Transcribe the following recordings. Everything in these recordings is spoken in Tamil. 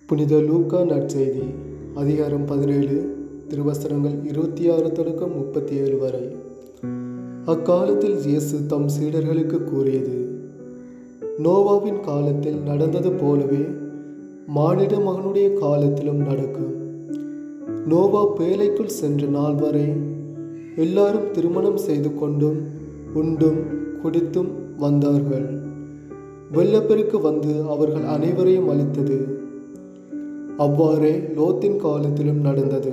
புனித லூக்கா நற்செய்தி அதிகாரம் 17 திருவசனங்கள் 26 தொடக்கம் 37 வரை. அக்காலத்தில் இயேசு தம் சீடர்களுக்கு கூறியது: நோவாவின் காலத்தில் நடந்தது போலவே மானிட மகனுடைய காலத்திலும் நடக்கும். நோவா பேழைக்குள் சென்ற நாள் வரை எல்லாரும் திருமணம் செய்து கொண்டும் உண்டும் குடித்தும் வந்தார்கள். வெள்ளப்பெருக்கு வந்து அவர்கள் அனைவரையும் அழித்தது. அவ்வாறே லோத்தின் காலத்திலும் நடந்தது.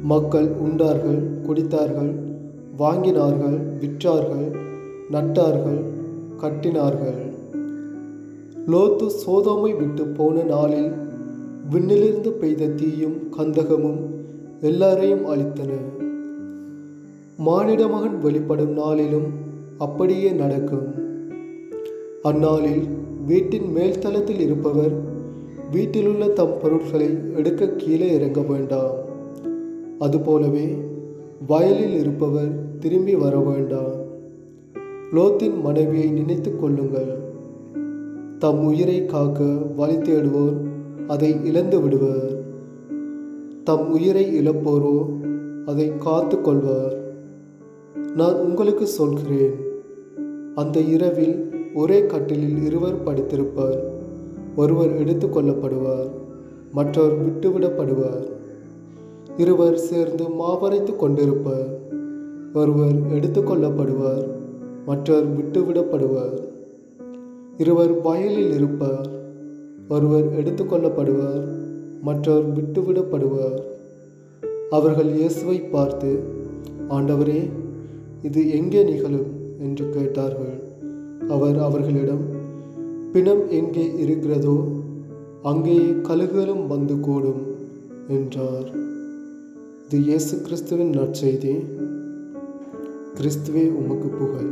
மக்கள் உண்டார்கள், குடித்தார்கள், வாங்கினார்கள், விற்றார்கள், நட்டார்கள், கட்டினார்கள். லோத்து சோதோமை விட்டு போன நாளில் விண்ணிலிருந்து பெய்த தீயும் கந்தகமும் எல்லாரையும் அழித்தன. மானிட மகன் வெளிப்படும் நாளிலும் அப்படியே நடக்கும். அந்நாளில் வீட்டின் மேல்தளத்தில் இருப்பவர் வீட்டிலுள்ள தம் பொருட்களை எடுக்க கீழே இறங்க வேண்டாம். அதுபோலவே வயலில் இருப்பவர் திரும்பி வர வேண்டாம். லோத்தின் மனைவியை நினைத்து கொள்ளுங்கள். தம் உயிரை காக்க வழி தேடுவோர் அதை இழந்து விடுவர். தம் உயிரை இழப்போரோ அதை காத்து கொள்வார். நான் உங்களுக்கு சொல்கிறேன், அந்த இரவில் ஒரே கட்டிலில் இருவர் படுத்திருப்பார். ஒருவர் எடுத்து கொள்ளப்படுவார், மற்றவர் விட்டுவிடப்படுவார். இருவர் சேர்ந்து மாவரைத்து கொண்டிருப்பார். ஒருவர் எடுத்து கொள்ளப்படுவார், மற்றவர் விட்டுவிடப்படுவார். இருவர் வயலில் இருப்பார். ஒருவர் எடுத்து கொள்ளப்படுவார், மற்றவர் விட்டுவிடப்படுவார். அவர்கள் இயேசுவை பார்த்து, ஆண்டவரே, இது எங்கே நிகழும் என்று கேட்டார்கள். அவர் அவர்களிடம், பிணம் எங்கே இருக்கிறதோ அங்கேயே கழுகுகளும் வந்து கூடும் என்றார். இது இயேசு கிறிஸ்துவின் நற்செய்தி. கிறிஸ்துவே உமக்கு புகழ்.